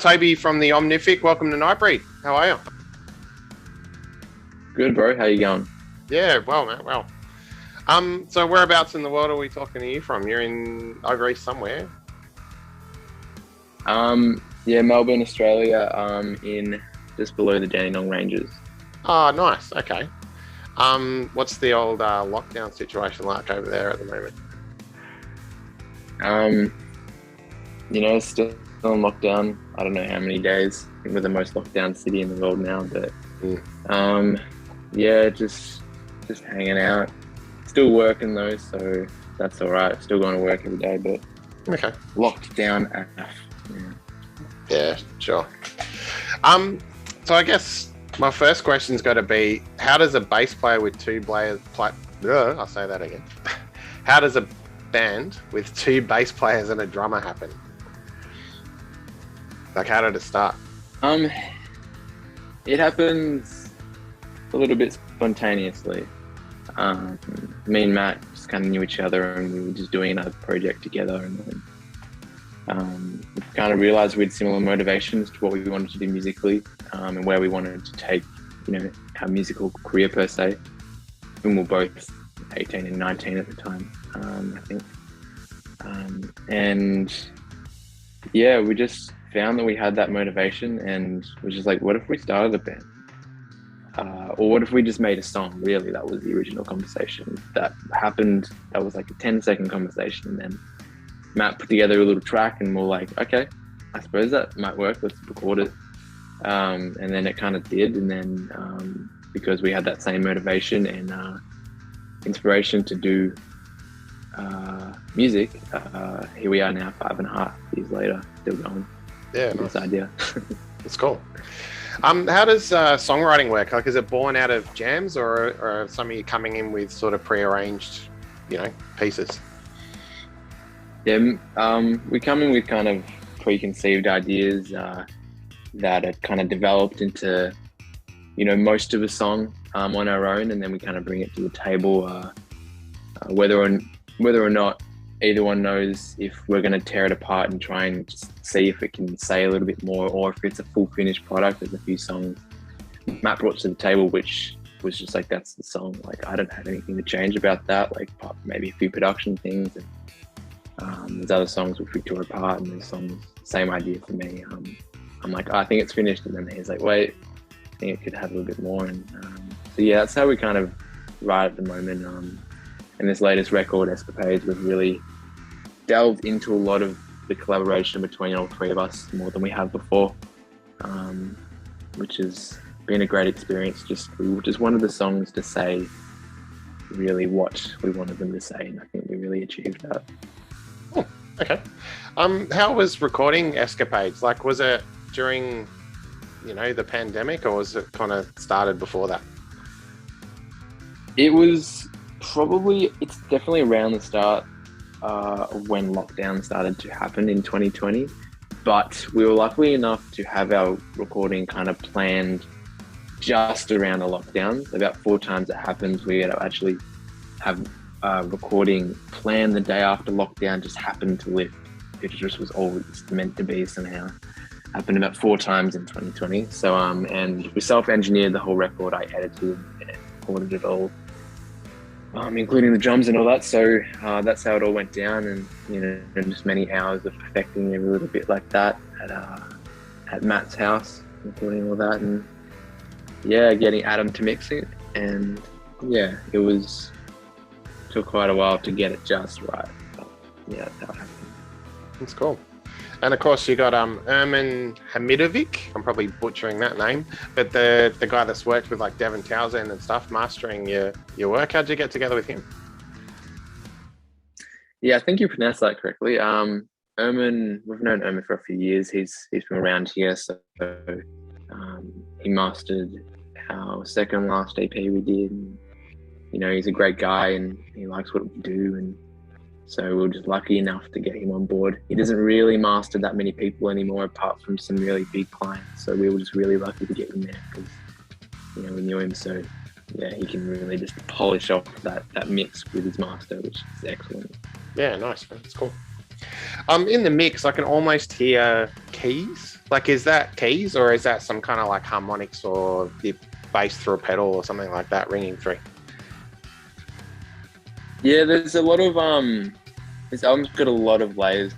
Toby from the Omnific. Welcome to Nightbreed. How are you? Good, bro. How you going? Yeah, well, man, well. So whereabouts in the world are we talking to you from? You're in over east somewhere. Yeah, Melbourne, Australia. In just below the Dandenong Ranges. Oh, nice. Okay. What's the old lockdown situation like over there at the moment? Still in lockdown. I don't know how many days. I think we're the most locked down city in the world now. But yeah, just hanging out. Still working though, so that's all right. Still going to work every day, but Okay. locked down AF. Yeah, sure. So I guess my first question's got to be, how does a bass player with two players play? I'll say that again. How does a band with two bass players and a drummer happen? Like, how did it start? It happens a little bit spontaneously. Me and Matt just kind of knew each other, and we were just doing another project together, and then we kind of realized we had similar motivations to what we wanted to do musically, and where we wanted to take, our musical career per se. And we were both 18 and 19 at the time, I think. And yeah, we just found that we had that motivation, and was just like, what if we started a band? Or what if we just made a song? Really, that was the original conversation that happened. That was like a 10-second conversation, and then Matt put together a little track, and we're like, okay, I suppose that might work. Let's record it. And then it kind of did. And then because we had that same motivation and inspiration to do music, here we are now, 5.5 years later, still going. Yeah, with this idea. It's cool. How does songwriting work? Like, is it born out of jams, or are some of you coming in with sort of prearranged, pieces? Yeah, we come in with kind of preconceived ideas that are kind of developed into, most of a song on our own, and then we kind of bring it to the table, whether or not either one knows if we're going to tear it apart and try and just see if it can say a little bit more, or if it's a full finished product. There's a few songs Matt brought to the table which was just like, that's the song. Like, I don't have anything to change about that, like maybe a few production things. And there's other songs which we tore apart, and there's songs, same idea for me. I'm like, I think it's finished, and then he's like, wait, I think it could have a little bit more. And so yeah, that's how we kind of write at the moment. And this latest record, Escapades, we've really delved into a lot of the collaboration between all three of us, more than we have before, which has been a great experience. We just wanted the songs to say really what we wanted them to say, and I think we really achieved that. Oh, okay. How was recording Escapades? Like, was it during, the pandemic, or was it kind of started before that? It's definitely around the start of when lockdown started to happen in 2020, but we were lucky enough to have our recording kind of planned just around the lockdown. About 4 times it happened, we had actually have recording planned the day after lockdown just happened to lift. It just was always meant to be somehow. Happened about 4 times in 2020. So and we self-engineered the whole record. I edited and recorded it all, including the drums and all that. So that's how it all went down, and just many hours of perfecting every little bit like that at Matt's house, recording all that, and yeah, getting Adam to mix it. And yeah, took quite a while to get it just right. But yeah, that's how it happened. That's cool. And of course, you got Ermin Hamidovic. I'm probably butchering that name, but the guy that's worked with like Devin Townsend and stuff, mastering your work. How'd you get together with him? Yeah, I think you pronounced that correctly. Ermin, we've known Ermin for a few years. He's been around here, so he mastered our second last EP we did. And, he's a great guy, and he likes what we do, and so we were just lucky enough to get him on board. He doesn't really master that many people anymore, apart from some really big clients. So we were just really lucky to get him there because, we knew him. So yeah, he can really just polish off that mix with his master, which is excellent. Yeah, nice. That's cool. In the mix, I can almost hear keys. Like, is that keys or is that some kind of like harmonics or the bass through a pedal or something like that ringing through? Yeah, there's a lot of this album's got a lot of layers.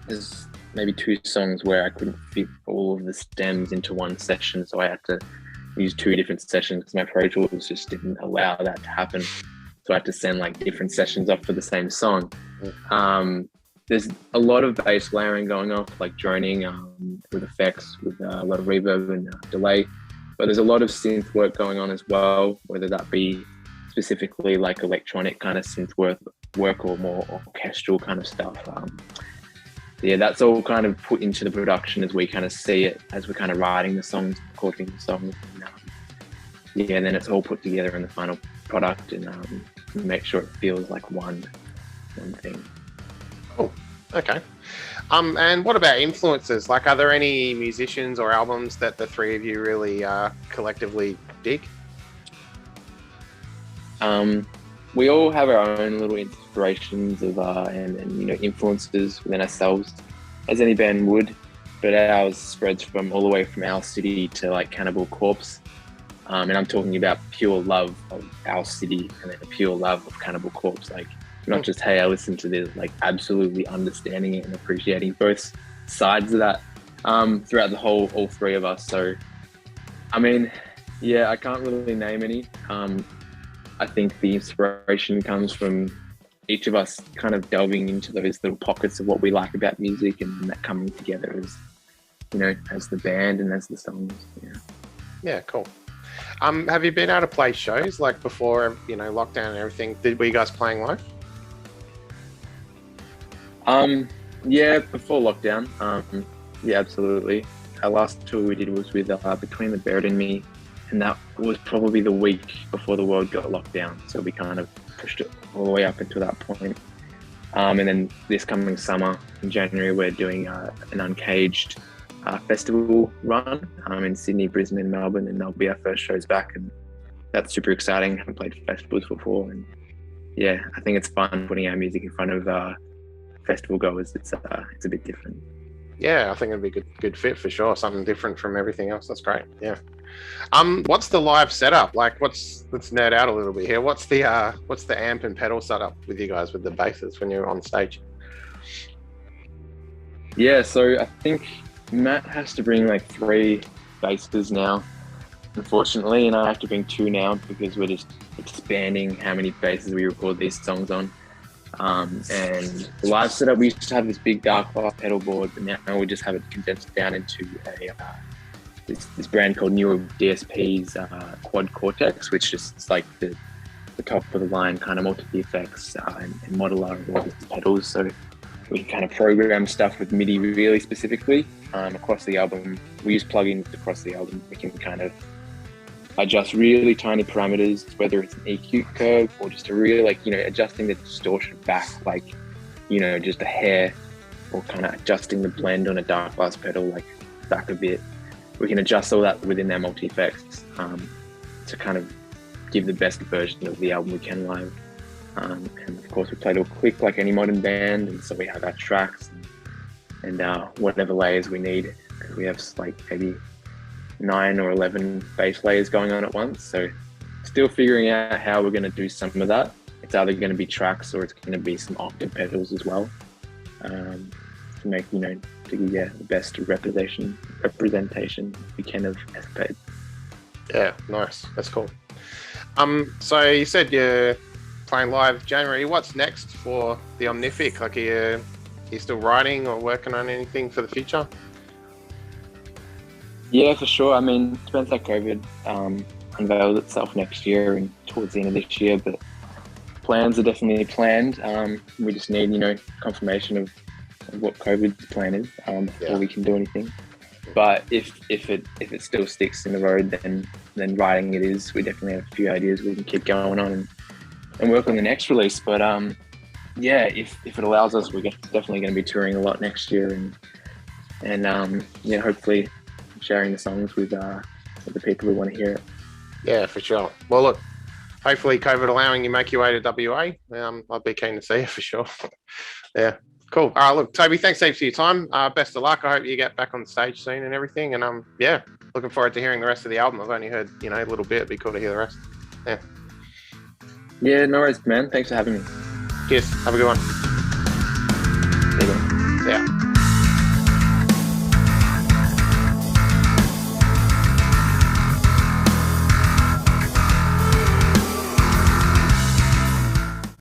There's maybe 2 songs where I couldn't fit all of the stems into one session, so I had to use 2 different sessions because my Pro Tools just didn't allow that to happen. So I had to send like different sessions off for the same song. There's a lot of bass layering going off, like droning with effects, with a lot of reverb and delay. But there's a lot of synth work going on as well, whether that be specifically like electronic kind of synth work or more orchestral kind of stuff. Yeah, that's all kind of put into the production as we kind of see it, as we're kind of writing the songs, recording the songs. And then it's all put together in the final product and make sure it feels like one thing. Oh, okay. And what about influences? Like, are there any musicians or albums that the 3 of you really collectively dig? We all have our own little inspirations of and influences within ourselves, as any band would. But ours spreads from all the way from our city to like Cannibal Corpse, and I'm talking about pure love of our city and then a pure love of Cannibal Corpse. Like, not just hey, I listen to this, like absolutely understanding it and appreciating both sides of that throughout all 3 of us. So, I mean, yeah, I can't really name any. I think the inspiration comes from each of us kind of delving into those little pockets of what we like about music and that coming together as, as the band and as the songs. Yeah, cool. Have you been able to play shows like before, lockdown and everything? Were you guys playing live? Yeah, before lockdown. Yeah, absolutely. Our last tour we did was with Between the Bird and Me, and that was probably the week before the world got locked down. So we kind of pushed it all the way up until that point. And then this coming summer, in January, we're doing an Uncaged festival run in Sydney, Brisbane, Melbourne, and that'll be our first shows back. And that's super exciting. I haven't played festivals before. And yeah, I think it's fun putting our music in front of festival goers. It's a bit different. Yeah, I think it'd be a good fit for sure. Something different from everything else. That's great. Yeah. What's the live setup like? Let's nerd out a little bit here. What's the amp and pedal setup with you guys with the basses when you're on stage? Yeah, so I think Matt has to bring like 3 basses now, unfortunately, and I have to bring 2 now because we're just expanding how many basses we record these songs on. And the live setup, we used to have this big dark glass pedal board, but now we just have it condensed down into this brand called Newer DSP's Quad Cortex, which is like the top of the line kind of multi-effects and modeler of all these pedals. So we can kind of program stuff with MIDI really specifically across the album. We use plugins across the album. We can kind of adjust really tiny parameters, whether it's an EQ curve or just a really adjusting the distortion back, just a hair, or kind of adjusting the blend on a dark glass pedal, like back a bit. We can adjust all that within our multi-effects to kind of give the best version of the album we can live. And of course, we play it all quick like any modern band, and so we have our tracks and whatever layers we need, because we have like maybe 9 or 11 bass layers going on at once. So still figuring out how we're going to do some of that. It's either going to be tracks or it's going to be some octave pedals as well, to make to get the best representation we can of escapades. Yeah, nice. That's cool. So you said you're playing live January. What's next for the Omnific? Like, are you still writing or working on anything for the future? Yeah, for sure. I mean, it depends how COVID unveils itself next year and towards the end of this year, but plans are definitely planned. We just need, confirmation of what COVID's plan is before we can do anything. But if it still sticks in the road, then writing it is. We definitely have a few ideas we can keep going on and work on the next release. But yeah, if it allows us, we're definitely going to be touring a lot next year and hopefully sharing the songs with the people who want to hear it. Yeah, for sure. Well, look, hopefully COVID allowing, you make your way to WA. I'd be keen to see you for sure. Yeah. Cool. All right, look, Toby, thanks heaps for your time. Best of luck. I hope you get back on the stage soon and everything. And yeah, looking forward to hearing the rest of the album. I've only heard, a little bit. It'd be cool to hear the rest. Yeah. Yeah, no worries, man. Thanks for having me. Cheers. Have a good one. See you.